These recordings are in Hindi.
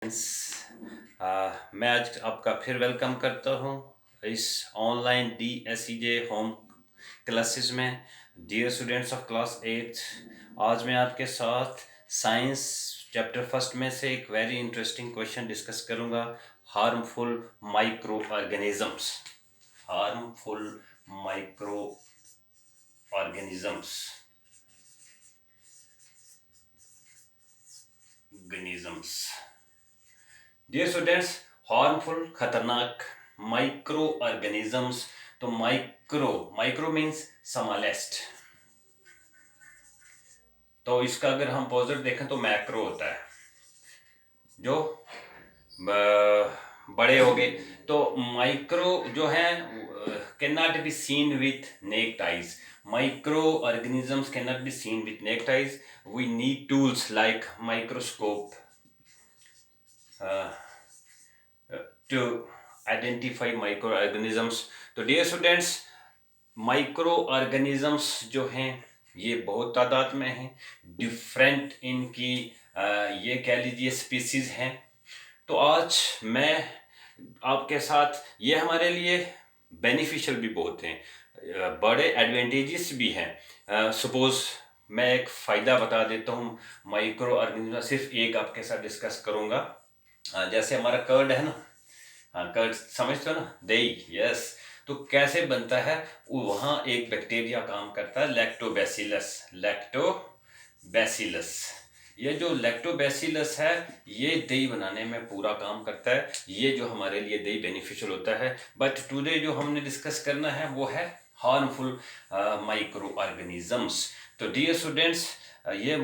मैं आज आपका फिर वेलकम करता हूँ इस ऑनलाइन DSEJ होम क्लासेस में। डियर स्टूडेंट्स ऑफ क्लास 8, आज मैं आपके साथ साइंस चैप्टर फर्स्ट में से एक वेरी इंटरेस्टिंग क्वेश्चन डिस्कस करूँगा। Harmful micro organisms. Harmful micro organisms organisms dear students, harmful खतरनाक माइक्रो ऑर्गेनिजम्स। तो माइक्रो माइक्रो मीन्स स्मॉलेस्ट। तो इसका अगर हम अपोजिट देखें तो मैक्रो होता है, जो बड़े हो गए। तो माइक्रो जो है can not be seen with naked eyes. Micro organisms can not be seen with naked eyes. We need tools like microscope to identify microorganisms। तो डियर स्टूडेंट्स, माइक्रो ऑर्गेनिजम्स जो हैं ये बहुत तादाद में हैं, डिफरेंट इनकी ये कह लीजिए स्पीसीज हैं। तो आज मैं आपके साथ ये हमारे लिए बेनिफिशियल भी बहुत हैं, बड़े एडवांटेजेस भी हैं। सपोज मैं एक फ़ायदा बता देता हूँ माइक्रो ऑर्गेनिज्म, सिर्फ एक आपके साथ डिस्कस करूँगा। जैसे हमारा कर्ड है ना, हाँ कर्ड समझते हो ना, दही। यस। तो कैसे बनता है, वहाँ एक बैक्टीरिया काम करता है, लैक्टोबैसिलस। लैक्टोबैसिलस, ये जो लैक्टोबैसिलस है ये दही बनाने में पूरा काम करता है। ये जो हमारे लिए दही बेनिफिशियल होता है। बट टुडे जो हमने डिस्कस करना है वो है हार्मफुल माइक्रो ऑर्गेनिजम्स। तो डियर स्टूडेंट्स, ये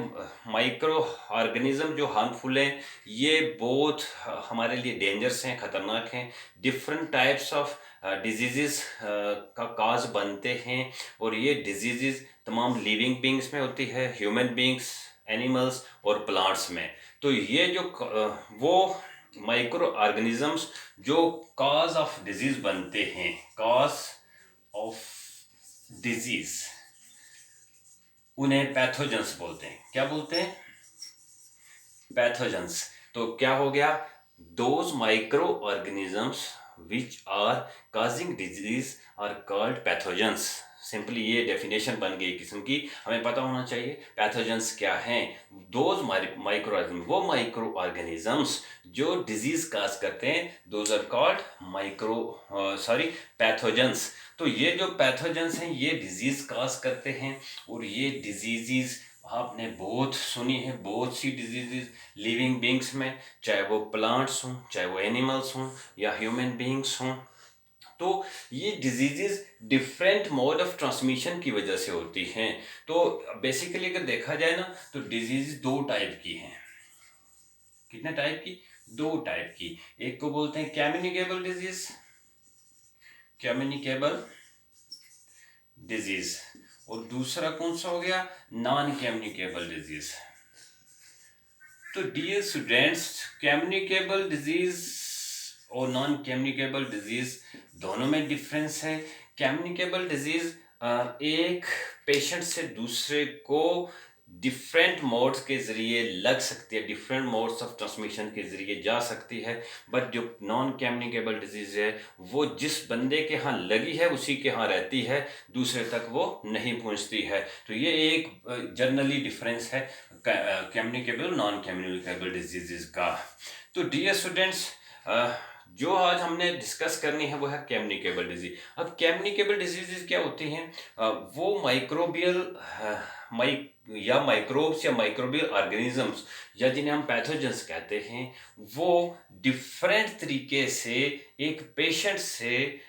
माइक्रो ऑर्गेनिज्म जो हार्मफुल हैं ये बहुत हमारे लिए डेंजरस हैं, ख़तरनाक हैं। डिफरेंट टाइप्स ऑफ डिजीज़ का काज बनते हैं, और ये डिजीज़ तमाम लिविंग बींग्स में होती है, ह्यूमन बींग्स, एनिमल्स और प्लांट्स में। तो ये जो वो माइक्रो ऑर्गेनिजम्स जो काज ऑफ डिजीज़ बनते हैं, काज ऑफ डिजीज़, उन्हें पैथोजेंस बोलते हैं। क्या बोलते हैं? पैथोजेंस। तो क्या हो गया, those micro organisms which are causing disease are called pathogens. Simply ये डेफिनेशन बन गई किस्म की, हमें पता होना चाहिए पैथोजेंस क्या हैं। दोज माइक्रो वो माइक्रो ऑर्गेनिजम्स जो डिजीज काज करते हैं, those are called micro pathogens. तो ये जो पैथोजेंस हैं ये डिजीज काज करते हैं, और ये डिजीजेस आपने बहुत सुनी है, बहुत सी डिजीजेज लिविंग बींग्स में, चाहे वो प्लांट्स हों, चाहे वो एनिमल्स हों या ह्यूमन बींग्स हों। तो ये diseases different mode of transmission की वजह से होती हैं। तो बेसिकली अगर देखा जाए ना, तो डिजीज दो टाइप की हैं। कितने टाइप की? दो टाइप की। एक को बोलते हैं कम्युनिकेबल डिजीज, कम्युनिकेबल डिजीज, और दूसरा कौन सा हो गया, नॉन कम्युनिकेबल डिजीज। तो डियर स्टूडेंट्स, कम्युनिकेबल डिजीज और नॉन कम्युनिकेबल डिजीज दोनों में डिफरेंस है। कम्युनिकेबल डिजीज एक पेशेंट से दूसरे को डिफरेंट मोड्स के ज़रिए लग सकती है, डिफरेंट मोड्स ऑफ ट्रांसमिशन के ज़रिए जा सकती है। बट जो नॉन कम्युनिकेबल डिजीज़ है वो जिस बंदे के यहाँ लगी है उसी के यहाँ रहती है, दूसरे तक वो नहीं पहुँचती है। तो ये एक जनरली डिफरेंस है कम्युनिकेबल नॉन कम्युनिकेबल डिजीज़ का। तो डियर स्टूडेंट्स, जो आज हमने डिस्कस करनी है वो है कम्युनिकेबल डिजीज। अब कम्युनिकेबल डिजीजेज क्या होती हैं? वो माइक्रोबियल या माइक्रोब्स या माइक्रोबियल ऑर्गेनिजम्स, या जिन्हें हम पैथोजेंस कहते हैं, वो डिफरेंट तरीके से एक पेशेंट से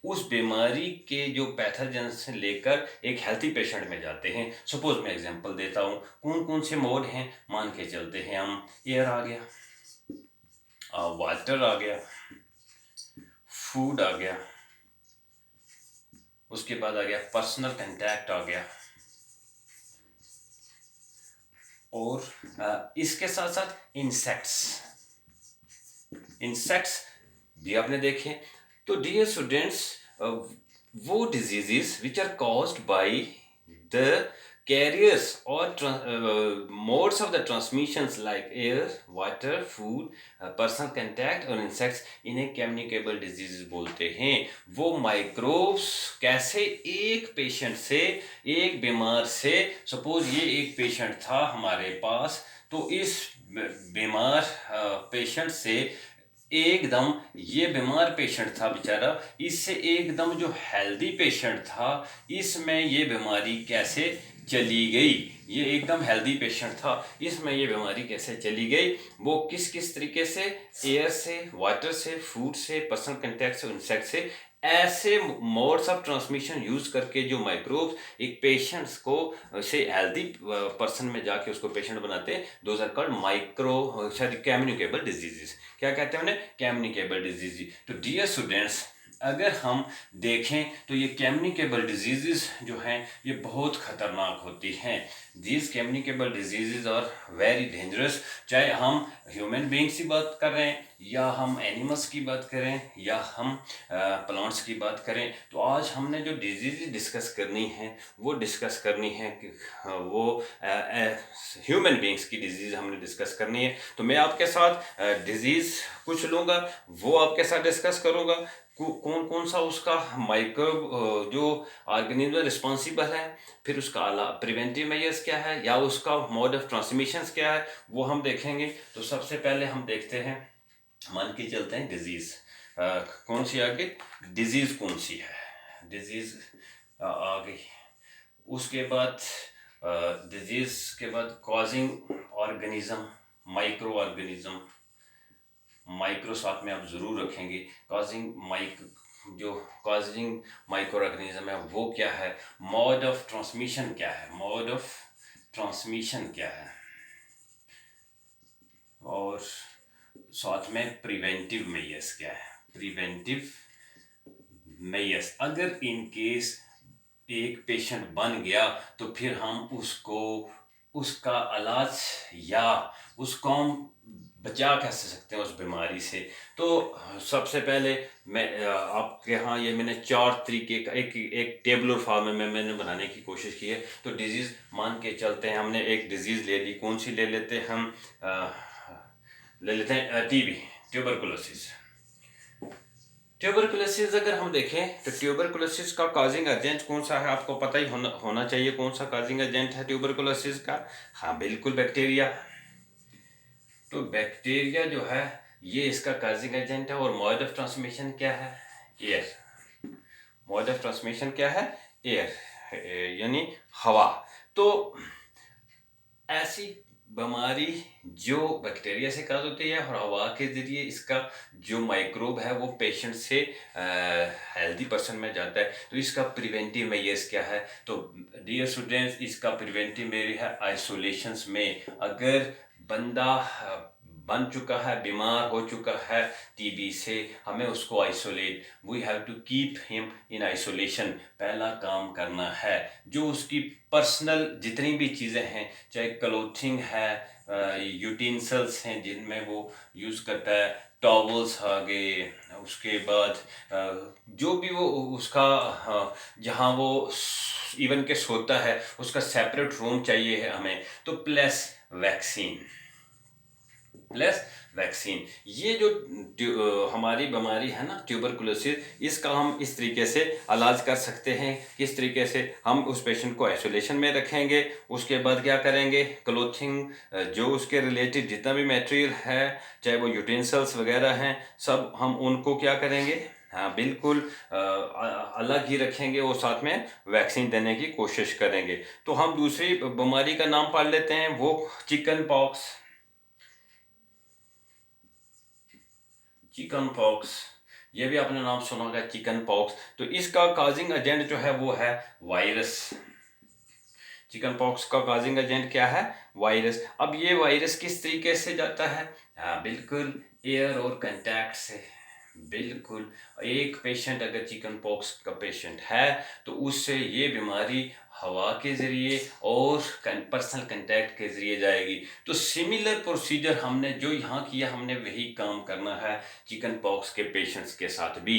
उस बीमारी के जो पैथोजेंस लेकर एक हेल्थी पेशेंट में जाते हैं। सपोज मैं एग्जांपल देता हूँ, कौन कौन से मोड हैं मान के चलते हैं हम। एयर आ गया, वाटर आ गया, फूड आ गया, उसके बाद आ गया पर्सनल कांटेक्ट आ गया, और इसके साथ साथ इंसेक्ट्स भी आपने देखे। तो डियर स्टूडेंट्स, वो diseases which are caused by the carriers or modes of the transmissions like air, water, food, personal contact और insects, इन्हें communicable diseases बोलते हैं। वो माइक्रोब्स कैसे एक पेशेंट से, एक बीमार से, सपोज ये एक पेशेंट था हमारे पास, तो इस बीमार पेशेंट से एकदम, ये बीमार पेशेंट था बेचारा, इससे एकदम जो हेल्दी पेशेंट था, इसमें ये बीमारी कैसे चली गई। ये एकदम हेल्दी पेशेंट था, इसमें ये बीमारी कैसे चली गई, वो किस किस तरीके से, एयर से, वाटर से, फूड से, पर्सनल कंटेक्ट से, इंसेक्ट से, ऐसे मोड्स ऑफ ट्रांसमिशन यूज करके जो माइक्रोब्स एक पेशेंट्स को से हेल्दी पर्सन में जाके उसको पेशेंट बनाते हैं, those are called micro sorry communicable diseases. क्या कहते हैं उन्हें? Communicable disease. तो डियर स्टूडेंट्स, अगर हम देखें तो ये कम्युनिकेबल डिजीजेस जो हैं ये बहुत ख़तरनाक होती हैं। These communicable diseases are very dangerous. चाहे हम ह्यूमन बींग्स की बात कर रहे हैं, या हम एनिमल्स की बात करें, या हम प्लांट्स की बात करें, तो आज हमने जो डिजीज़ डिस्कस करनी है वो डिस्कस करनी है कि वो ह्यूमन बींग्स की डिजीज़ हमने डिस्कस करनी है। तो मैं आपके साथ डिजीज़ कुछ लूँगा, वो आपके साथ डिस्कस करूँगा। कौन कौन सा उसका माइक्रोब जो ऑर्गेनिज्म रिस्पॉन्सिबल है, फिर उसका प्रिवेंटिव मेजर्स क्या है, या उसका मोड ऑफ ट्रांसमिशन क्या है, वो हम देखेंगे। तो सबसे पहले हम देखते हैं, मान के चलते हैं डिजीज़ कौन सी आ गई, डिजीज़ कौन सी है, डिजीज़ आ गई। उसके बाद डिजीज़ के बाद causing organism, micro organism, micro साथ में आप ज़रूर रखेंगे। जो कॉजिंग माइक्रो ऑर्गेनिज्म है वो क्या है, मोड ऑफ ट्रांसमिशन क्या है, मोड ऑफ ट्रांसमिशन क्या है, और साथ में प्रिवेंटिव मेजर्स क्या है, प्रिवेंटिव मेजर्स। अगर इन केस एक पेशेंट बन गया तो फिर हम उसको उसका इलाज या उसको हम बचा कैसे सकते हैं उस बीमारी से। तो सबसे पहले मैं आपके यहाँ ये मैंने 4 तरीके का एक टेबलर फॉर्म में मैंने बनाने की कोशिश की है। तो डिजीज़ मान के चलते हैं, हमने एक डिजीज़ ले ली, कौन सी ले लेते हैं हम, ले लेते हैं टीबी, ट्यूबरकुलोसिस। ट्यूबरकुलोसिस अगर हम देखें तो ट्यूबरकुलोसिस का कॉजिंग एजेंट कौन सा है, आपको पता ही होना चाहिए कौन सा कॉजिंग एजेंट है ट्यूबरकुलोसिस का। हाँ बिल्कुल, बैक्टीरिया। तो बैक्टीरिया जो है ये इसका कॉजिंग एजेंट है। और मोड ऑफ ट्रांसमिशन क्या है, एयर। मोड ऑफ ट्रांसमिशन क्या है, एयर, यानी हवा। तो ऐसी बीमारी जो बैक्टीरिया से काज होती है और हवा के ज़रिए इसका जो माइक्रोब है वो पेशेंट से हेल्दी पर्सन में जाता है। तो इसका प्रिवेंटिव मेजर्स क्या है, तो डियर स्टूडेंट्स इसका प्रिवेंटिव मेजर है आइसोलेशंस में। अगर बंदा बन चुका है, बीमार हो चुका है टीबी से, हमें उसको isolate, we have to keep him in isolation. पहला काम करना है जो उसकी पर्सनल जितनी भी चीज़ें हैं, चाहे क्लोथिंग है, यूटेंसिल्स हैं जिनमें वो यूज़ करता है, टॉवल्स आ गए, उसके बाद जो भी वो उसका जहाँ वो इवन के सोता है उसका सेपरेट रूम चाहिए है हमें। तो प्लस वैक्सीन। ये जो हमारी बीमारी है ना ट्यूबरकुलोसिस, इसका हम इस तरीके से इलाज कर सकते हैं। किस तरीके से, हम उस पेशेंट को आइसोलेशन में रखेंगे, उसके बाद क्या करेंगे, क्लोथिंग जो उसके रिलेटेड जितना भी मटेरियल है, चाहे वो यूटेंसिल्स वगैरह हैं, सब हम उनको क्या करेंगे, हाँ बिल्कुल अलग ही रखेंगे, और साथ में वैक्सीन देने की कोशिश करेंगे। तो हम दूसरी बीमारी का नाम पढ़ लेते हैं, वो चिकन पॉक्स। चिकन पॉक्स, ये भी आपने नाम सुना होगा, चिकन पॉक्स। तो इसका कॉजिंग एजेंट जो है वो है वायरस। चिकन पॉक्स का कॉजिंग एजेंट क्या है, वायरस। अब ये वायरस किस तरीके से जाता है, हाँ बिल्कुल एयर और कंटैक्ट से। बिल्कुल, एक पेशेंट अगर चिकन पॉक्स का पेशेंट है तो उससे ये बीमारी हवा के ज़रिए और पर्सनल कंटैक्ट के ज़रिए जाएगी। तो सिमिलर प्रोसीजर हमने जो यहाँ किया, हमने वही काम करना है चिकन पॉक्स के पेशेंट्स के साथ भी।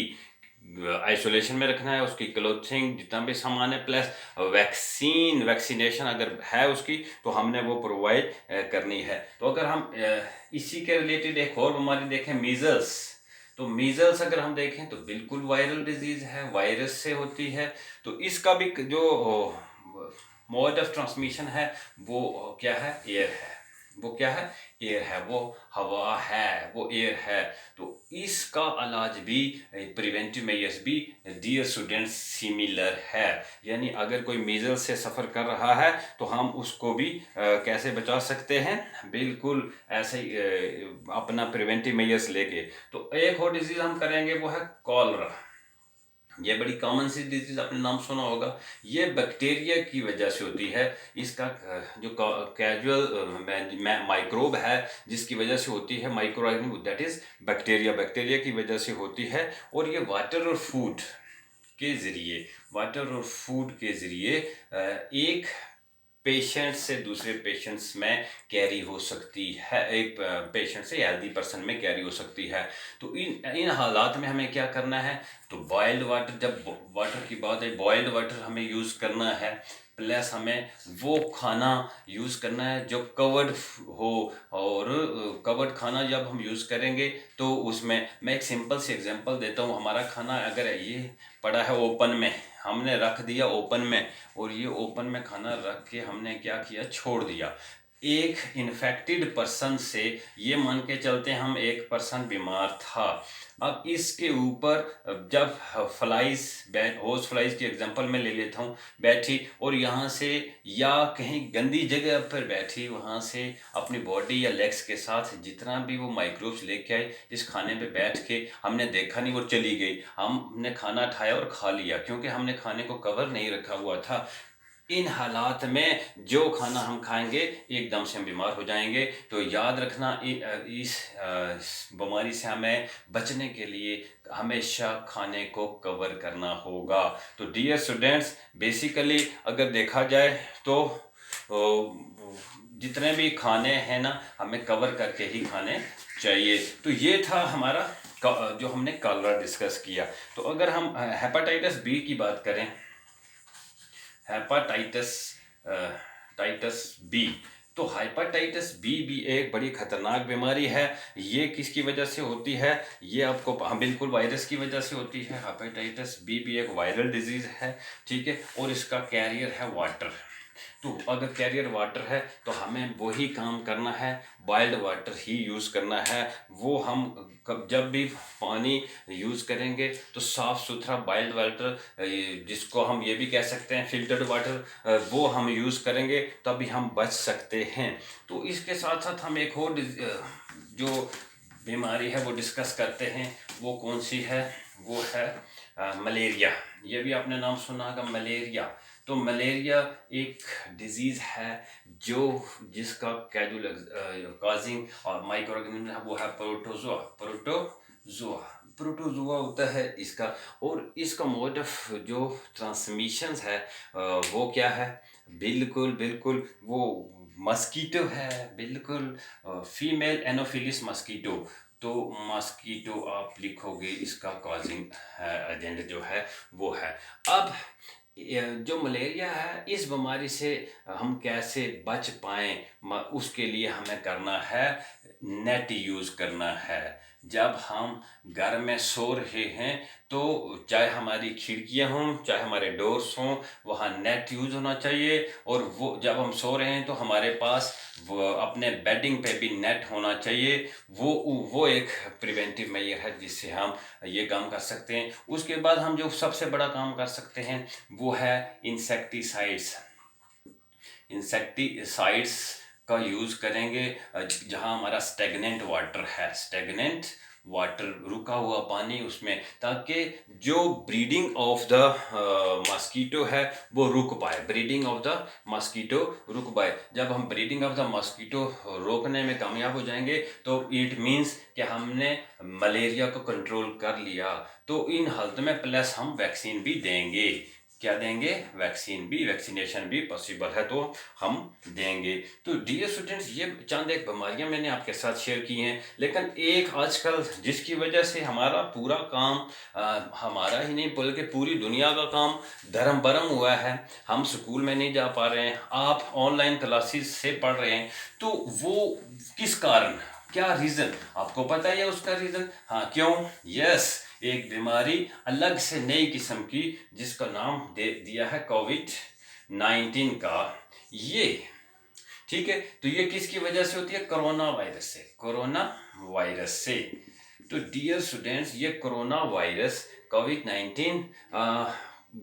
आइसोलेशन में रखना है, उसकी क्लोथिंग जितना भी सामान है, प्लस वैक्सीनेशन अगर है उसकी तो हमने वो प्रोवाइड करनी है। तो अगर हम इसी के रिलेटेड एक और बीमारी देखें, मीजल्स, तो मीजल्स अगर हम देखें तो बिल्कुल वायरल डिजीज है, वायरस से होती है। तो इसका भी जो मोड ऑफ ट्रांसमिशन है वो क्या है, एयर है। वो क्या है, एयर है, वो हवा है, वो एयर है। तो इसका इलाज भी, प्रिवेंटिव मेजर्स भी डियर स्टूडेंट्स सिमिलर है। यानी अगर कोई मीजल्स से सफ़र कर रहा है तो हम उसको भी कैसे बचा सकते हैं, बिल्कुल ऐसे ही अपना प्रिवेंटिव मेजर्स लेके। तो एक और डिजीज़ हम करेंगे वो है कॉलरा। ये बड़ी कॉमन सी डिजीज, आपने नाम सुना होगा। ये बैक्टीरिया की वजह से होती है। इसका जो कैजुअल माइक्रोब है जिसकी वजह से होती है, micro organism, that is bacteria, bacteria की वजह से होती है। और ये वाटर और फूड के ज़रिए, वाटर और फूड के ज़रिए एक पेशेंट से दूसरे पेशेंट्स में कैरी हो सकती है, एक पेशेंट से हेल्दी पर्सन में कैरी हो सकती है। तो इन हालात में हमें क्या करना है, तो बॉइल्ड वाटर, जब वाटर की बात है, बॉइल्ड वाटर हमें यूज़ करना है। प्लस हमें वो खाना यूज़ करना है जो कवर्ड हो। और कवर्ड खाना जब हम यूज़ करेंगे तो उसमें मैं एक सिंपल सी एग्जांपल देता हूँ। हमारा खाना अगर ये पड़ा है ओपन में, हमने रख दिया ओपन में, और ये ओपन में खाना रख के हमने क्या किया, छोड़ दिया। एक इन्फेक्टेड पर्सन से, ये मान के चलते हैं हम एक पर्सन बीमार था, अब इसके ऊपर जब फ्लाइज होस्ट फ्लाइज की एग्जांपल मैं ले लेता हूँ, बैठी और यहाँ से या कहीं गंदी जगह पर बैठी, वहाँ से अपनी बॉडी या लेग्स के साथ जितना भी वो माइक्रोब्स लेके आए, इस खाने पे बैठ के हमने देखा नहीं, वो चली गई। हमने खाना खाया और खा लिया क्योंकि हमने खाने को कवर नहीं रखा हुआ था। इन हालात में जो खाना हम खाएंगे एकदम से हम बीमार हो जाएंगे। तो याद रखना, इस बीमारी से हमें बचने के लिए हमेशा खाने को कवर करना होगा। तो डियर स्टूडेंट्स, बेसिकली अगर देखा जाए तो जितने भी खाने हैं ना, हमें कवर करके ही खाने चाहिए। तो ये था हमारा जो हमने कॉलरा डिस्कस किया। तो अगर हम हेपेटाइटिस बी की बात करें, हेपाटाइटिस टाइटस बी, तो हेपाटाइटिस बी भी एक बड़ी खतरनाक बीमारी है। ये किसकी वजह से होती है, ये आपको, हाँ बिल्कुल वायरस की वजह से होती है। हेपाटाइटिस बी भी एक वायरल डिजीज है, ठीक है। और इसका कैरियर है वाटर। तो अगर कैरियर वाटर है तो हमें वही काम करना है, बॉइल्ड वाटर ही यूज़ करना है। वो हम जब भी पानी यूज़ करेंगे तो साफ़ सुथरा बॉइल्ड वाटर, जिसको हम ये भी कह सकते हैं फिल्टर्ड वाटर, वो हम यूज़ करेंगे तभी हम बच सकते हैं। तो इसके साथ साथ हम एक और जो बीमारी है वो डिस्कस करते हैं। वो कौन सी है, वो है मलेरिया। ये भी आपने नाम सुना होगा, मलेरिया। तो मलेरिया एक डिजीज़ है जो जिसका काजिंग और माइक्रो ऑर्गेनिज्म है वो है प्रोटोजोआ। प्रोटोजोआ होता है इसका। और इसका मोड ऑफ जो ट्रांसमिशंस है वो क्या है, बिल्कुल बिल्कुल वो मस्कीटो है, बिल्कुल फीमेल एनोफिलिस मस्कीटो। तो मस्कीटो आप लिखोगे, इसका कॉजिंग एजेंट जो है वो है। अब जो मलेरिया है, इस बीमारी से हम कैसे बच पाएँ, उसके लिए हमें करना है, नेट यूज़ करना है। जब हम घर में सो रहे हैं तो चाहे हमारी खिड़कियां हों, चाहे हमारे डोर्स हों, वहाँ नेट यूज़ होना चाहिए। और वो जब हम सो रहे हैं तो हमारे पास वो अपने बेडिंग पे भी नेट होना चाहिए। वो एक प्रिवेंटिव मेजर है जिससे हम ये काम कर सकते हैं। उसके बाद हम जो सबसे बड़ा काम कर सकते हैं वो है इंसेक्टिसाइड्स। इंसेक्टिसाइड्स का यूज़ करेंगे जहाँ हमारा स्टेगनेंट वाटर है, स्टेगनेंट वाटर, रुका हुआ पानी उसमें, ताकि जो ब्रीडिंग ऑफ द मस्कीटो है वो रुक पाए, ब्रीडिंग ऑफ द मस्कीटो रुक पाए। जब हम ब्रीडिंग ऑफ द मस्कीटो रोकने में कामयाब हो जाएंगे तो इट मीन्स कि हमने मलेरिया को कंट्रोल कर लिया। तो इन हालत में प्लस हम वैक्सीन भी देंगे। क्या देंगे, वैक्सीनेशन भी पॉसिबल है तो हम देंगे। तो डियर स्टूडेंट्स, ये चंद एक बीमारियां मैंने आपके साथ शेयर की हैं, लेकिन एक आजकल जिसकी वजह से हमारा पूरा काम हमारा ही नहीं बल्कि पूरी दुनिया का काम धर्म बरम हुआ है। हम स्कूल में नहीं जा पा रहे हैं, आप ऑनलाइन क्लासेस से पढ़ रहे हैं, तो वो किस कारण, क्या रीज़न आपको पता है उसका रीज़न? हाँ, क्यों? यस, एक बीमारी अलग से नई किस्म की जिसका नाम दे दिया है कोविड-19 का। ये ठीक है, तो ये किसकी वजह से होती है? कोरोना वायरस से। तो डियर स्टूडेंट्स, ये कोरोना वायरस कोविड-19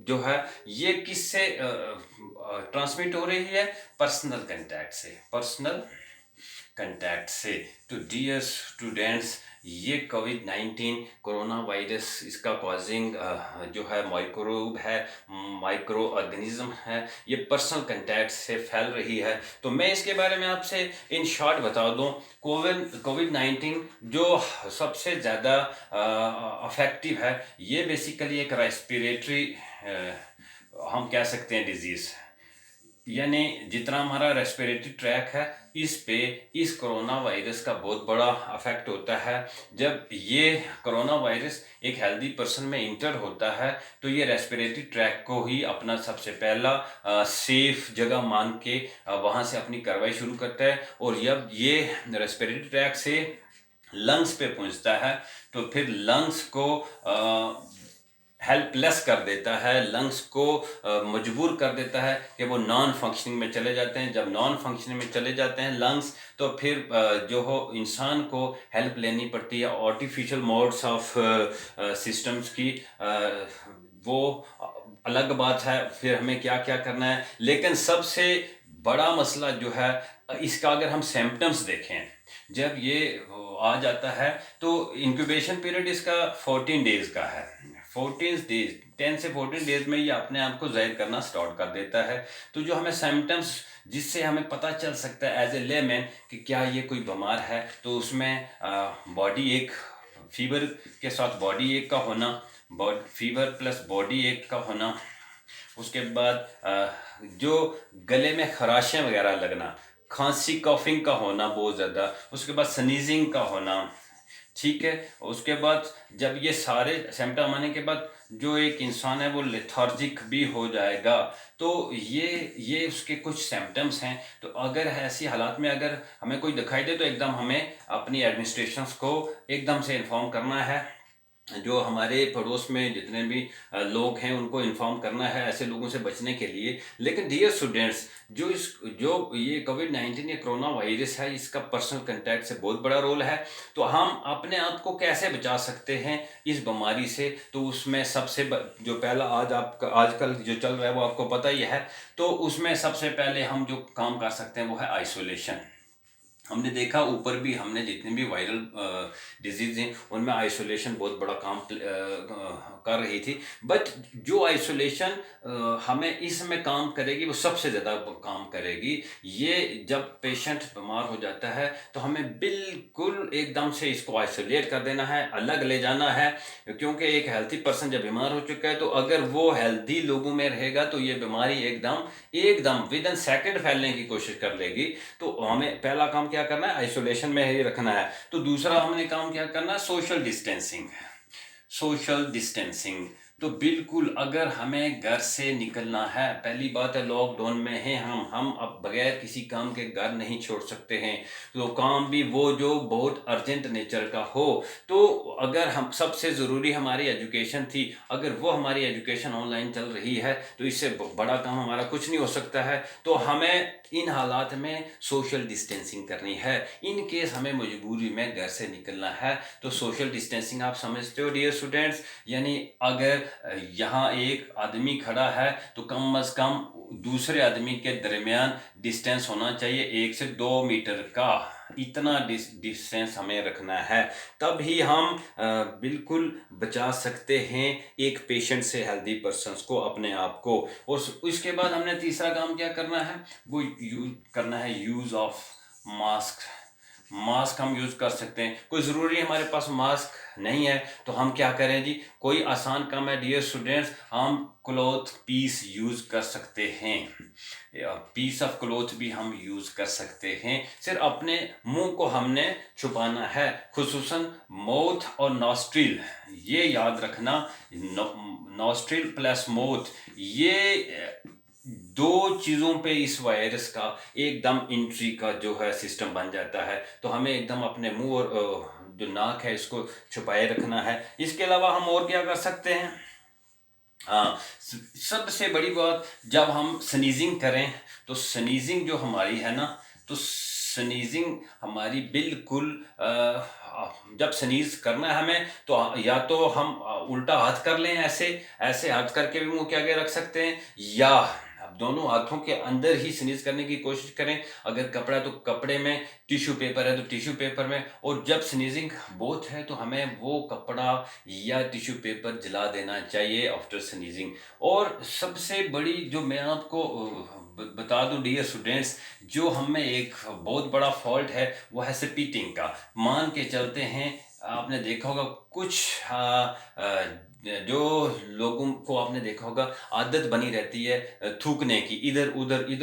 जो है ये किससे ट्रांसमिट हो रही है? पर्सनल कंटैक्ट से। तो डियर स्टूडेंट्स, ये कोविड-19 कोरोना वायरस, इसका कॉजिंग जो है माइक्रोब है, माइक्रो ऑर्गेनिज्म है, ये पर्सनल कंटैक्ट से फैल रही है। तो मैं इसके बारे में आपसे इन शॉर्ट बता दूं, कोविड-19 जो सबसे ज़्यादा अफेक्टिव है, ये बेसिकली एक रेस्पिरेटरी हम कह सकते हैं डिजीज़, यानी जितना हमारा रेस्पिरेटरी ट्रैक है इस कोरोना वायरस का बहुत बड़ा अफेक्ट होता है। जब ये कोरोना वायरस एक हेल्दी पर्सन में इंटर होता है तो ये रेस्पिरेटरी ट्रैक को ही अपना सबसे पहला सेफ जगह मान के वहाँ से अपनी कार्रवाई शुरू करता है, और जब ये रेस्पिरेटरी ट्रैक से लंग्स पे पहुँचता है तो फिर लंग्स को हेल्पलेस कर देता है, लंग्स को मजबूर कर देता है कि वो नॉन फंक्शनिंग में चले जाते हैं। जब नॉन फंक्शनिंग में चले जाते हैं लंग्स, तो फिर जो हो इंसान को हेल्प लेनी पड़ती है आर्टिफिशियल मोड्स ऑफ सिस्टम्स की। वो अलग बात है, फिर हमें क्या क्या करना है। लेकिन सबसे बड़ा मसला जो है इसका, अगर हम सिम्टम्स देखें, जब ये आ जाता है तो इंक्यूबेशन पीरियड इसका 14 डेज का है। 10 से 14 डेज में ये अपने आप को जाहिर करना स्टार्ट कर देता है। तो जो हमें सिम्टम्स जिससे हमें पता चल सकता है एज ए लेमैन कि क्या ये कोई बीमार है, तो उसमें बॉडी एक फीवर के साथ बॉडी एक का होना, फीवर प्लस बॉडी एक का होना, उसके बाद जो गले में खराशें वगैरह लगना, खांसी कॉफिंग का होना बहुत ज़्यादा, उसके बाद स्नीजिंग का होना, ठीक है। उसके बाद जब ये सारे सिम्टम आने के बाद जो एक इंसान है वो लेथार्जिक भी हो जाएगा। तो ये उसके कुछ सिम्टम्स हैं। तो अगर ऐसी हालात में अगर हमें कोई दिखाई दे तो एकदम हमें अपनी एडमिनिस्ट्रेशंस को एकदम से इन्फॉर्म करना है। जो हमारे पड़ोस में जितने भी लोग हैं उनको इन्फॉर्म करना है ऐसे लोगों से बचने के लिए। लेकिन डियर स्टूडेंट्स, जो ये कोविड-19 या कोरोना वायरस है, इसका पर्सनल कंटैक्ट से बहुत बड़ा रोल है। तो हम अपने आप को कैसे बचा सकते हैं इस बीमारी से? तो उसमें सबसे जो पहला आजकल जो चल रहा है वो आपको पता ही है। तो उसमें सबसे पहले हम जो काम कर सकते हैं वो है आइसोलेशन। हमने देखा ऊपर भी, हमने जितने भी वायरल डिजीज़ हैं उनमें आइसोलेशन बहुत बड़ा काम कर रही थी। बट जो आइसोलेशन हमें इसमें काम करेगी वो सबसे ज़्यादा काम करेगी। ये जब पेशेंट बीमार हो जाता है तो हमें बिल्कुल एकदम से इसको आइसोलेट कर देना है, अलग ले जाना है। क्योंकि एक हेल्थी पर्सन जब बीमार हो चुका है तो अगर वो हेल्थी लोगों में रहेगा तो ये बीमारी एकदम विद इन सेकेंड फैलने की कोशिश कर लेगी। तो हमें पहला काम क्या करना है? आइसोलेशन में ही रखना है। तो दूसरा हमने काम क्या करना है? Social distancing. तो बिल्कुल अगर हमें घर से निकलना है, पहली बात है लॉकडाउन में हैं हम अब बगैर किसी काम के घर नहीं छोड़ सकते हैं। तो काम भी वो जो बहुत अर्जेंट नेचर का हो। तो अगर हम सबसे ज़रूरी हमारी एजुकेशन थी, अगर वो हमारी एजुकेशन ऑनलाइन चल रही है तो इससे बड़ा काम हमारा कुछ नहीं हो सकता है। तो हमें इन हालात में सोशल डिस्टेंसिंग करनी है। इन केस हमें मजबूरी में घर से निकलना है तो सोशल डिस्टेंसिंग आप समझते हो डियर स्टूडेंट्स, यानी अगर यहाँ एक आदमी खड़ा है तो कम से कम दूसरे आदमी के दरमियान डिस्टेंस होना चाहिए 1 से 2 मीटर का। इतना डिस्टेंस हमें रखना है, तब ही हम बिल्कुल बचा सकते हैं एक पेशेंट से हेल्दी पर्सन्स को, अपने आप को। और उसके बाद हमने तीसरा काम क्या करना है? वो करना है यूज़ ऑफ मास्क हम यूज़ कर सकते हैं। कोई ज़रूरी हमारे पास मास्क नहीं है तो हम क्या करें जी, कोई आसान काम है डियर स्टूडेंट्स, हम क्लॉथ पीस यूज़ कर सकते हैं, पीस ऑफ क्लॉथ भी हम यूज़ कर सकते हैं। सिर्फ अपने मुंह को हमने छुपाना है, खुसूसन माउथ और नॉस्ट्रिल, ये याद रखना, नॉस्ट्रिल प्लस माउथ, ये दो चीज़ों पे इस वायरस का एकदम एंट्री का जो है सिस्टम बन जाता है। तो हमें एकदम अपने मुंह और जो नाक है इसको छुपाए रखना है। इसके अलावा हम और क्या कर सकते हैं? हाँ, सबसे बड़ी बात, जब हम स्नीजिंग करें तो स्नीजिंग जो हमारी है ना, तो स्नीजिंग हमारी बिल्कुल जब स्नीज करना है हमें तो या तो हम उल्टा हाथ कर लें, ऐसे ऐसे हाथ करके भी मुंह के आगे रख सकते हैं, या अब दोनों हाथों के अंदर ही स्नीज करने की कोशिश करें। अगर कपड़ा है तो कपड़े में, टिश्यू पेपर है तो टिश्यू पेपर में। और जब स्नीजिंग बहुत है तो हमें वो कपड़ा या टिश्यू पेपर जला देना चाहिए आफ्टर स्नीजिंग। और सबसे बड़ी जो मैं आपको बता दूं डियर स्टूडेंट्स, जो हमें एक बहुत बड़ा फॉल्ट है वो है स्पीटिंग का। मान के चलते हैं, आपने देखा होगा कुछ जो लोगों को आपने देखा होगा आदत बनी रहती है थूकने की, इधर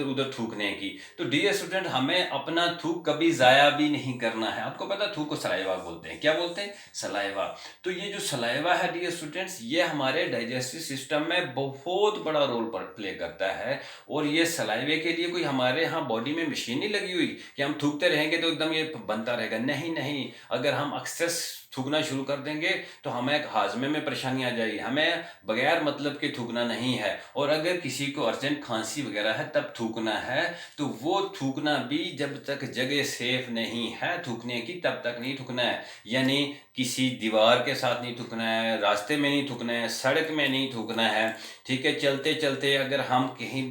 उधर थूकने की। तो डियर स्टूडेंट, हमें अपना थूक कभी ज़ाया भी नहीं करना है। आपको पता है थूक को सलाइवा बोलते हैं, क्या बोलते हैं? सलाइवा। तो ये जो सलाइवा है डियर स्टूडेंट्स, ये हमारे डाइजेस्टिव सिस्टम में बहुत बड़ा रोल प्ले करता है। और ये सलाइवे के लिए कोई हमारे यहाँ बॉडी में मशीन नहीं लगी हुई कि हम थूकते रहेंगे तो एकदम ये बनता रहेगा। नहीं नहीं, अगर हम अक्सर थूकना शुरू कर देंगे तो हमें हाजमे में परेशानी आ जाएगी। हमें बगैर मतलब के थूकना नहीं है। और अगर किसी को अर्जेंट खांसी वगैरह है तब थूकना है, तो वो थूकना भी जब तक जगह सेफ नहीं है थूकने की तब तक नहीं थूकना है। यानी किसी दीवार के साथ नहीं थूकना है, रास्ते में नहीं थूकना है, सड़क में नहीं थूकना है। ठीक है, चलते चलते अगर हम कहीं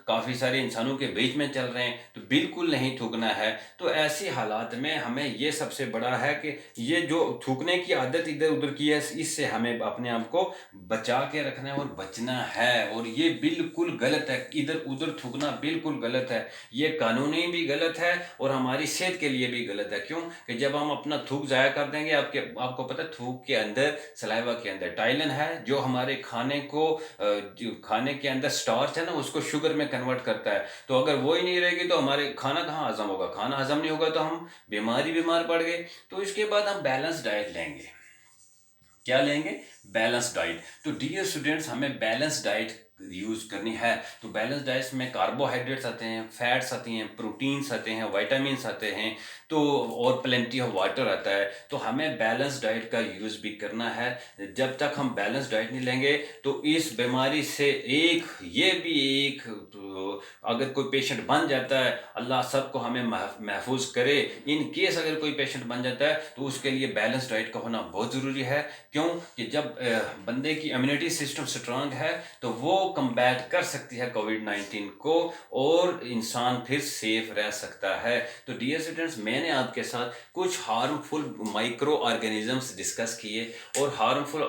काफ़ी सारे इंसानों के बीच में चल रहे हैं तो बिल्कुल नहीं थूकना है। तो ऐसी हालात में हमें ये सबसे बड़ा है कि ये जो थूकने की आदत इधर उधर की है, इससे हमें अपने आप को बचा के रखना है और बचना है। और ये बिल्कुल गलत है, इधर उधर थूकना बिल्कुल गलत है। ये कानूनी भी गलत है और हमारी सेहत के लिए भी गलत है। क्यों? कि जब हम अपना थूक ज़ाया कर देंगे, आपको पता है थूक के अंदर, सलाइवा के अंदर टाइलिन है जो हमारे खाने को जो खाने के अंदर स्टार्च है ना, उसको शुगर में कन्वर्ट करता है। तो अगर वो ही नहीं रहेगी तो हमारे खाना कहाँ हजम होगा? खाना हजम नहीं होगा तो हम बीमार पड़ गए। तो इसके बाद हम बैलेंस डाइट लेंगे। क्या लेंगे? Balance diet. तो डियर स्टूडेंट्स, हमें बैलेंस डाइट यूज़ करनी है। तो बैलेंस डाइट्स में कार्बोहाइड्रेट्स आते हैं, फैट्स आती हैं, प्रोटीन्स आते हैं, विटामिन्स आते हैं, तो और प्लेंटी ऑफ वाटर आता है। तो हमें बैलेंस डाइट का यूज़ भी करना है। जब तक हम बैलेंस डाइट नहीं लेंगे तो इस बीमारी से एक तो अगर कोई पेशेंट बन जाता है, अल्लाह सबको हमें महफूज करे, इन केस अगर कोई पेशेंट बन जाता है तो उसके लिए बैलेंस डाइट का होना बहुत ज़रूरी है। क्यों? कि जब बंदे की इम्यूनिटी सिस्टम स्ट्रांग है तो वो कम्बैट कर सकती है कोविड-19 को और इंसान फिर सेफ रह सकता है। तो डियर स्टूडेंट्स, मैंने आपके साथ कुछ हार्मफुल माइक्रो ऑर्गेनिजम्स डिस्कस किए। और हार्मफुल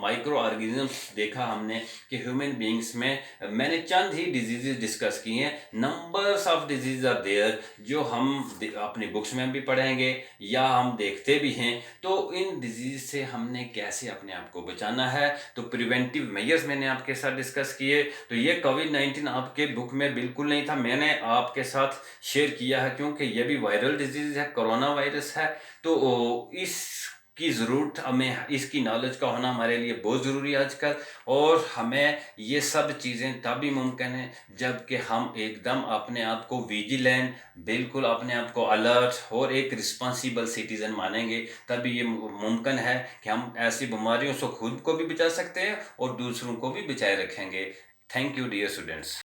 माइक्रो ऑर्गेनिजम्स देखा हमने कि ह्यूमन बींग्स में, मैंने चंद ही डिजीज़ डिस्कस किए हैं। Numbers of disease are there जो हम अपनी बुक्स में भी पढ़ेंगे या हम देखते भी हैं। तो इन डिजीज से हमने कैसे अपने आप को बचाना है, तो प्रिवेंटिव मेजर्स मैंने आपके साथ डिस्कस किए। तो ये कोविड-19 आपके बुक में बिल्कुल नहीं था, मैंने आपके साथ शेयर किया है क्योंकि ये भी वायरल डिजीज है, कोरोना वायरस है। तो इसकी ज़रूरत, हमें इसकी नॉलेज का होना हमारे लिए बहुत ज़रूरी है आजकल। और हमें ये सब चीज़ें तभी मुमकिन है जबकि हम एकदम अपने आप को विजिलेंट, बिल्कुल अपने आप को अलर्ट और एक रिस्पॉन्सिबल सिटीज़न मानेंगे। तभी ये मुमकिन है कि हम ऐसी बीमारियों से खुद को भी बचा सकते हैं और दूसरों को भी बचाए रखेंगे। Thank you dear students.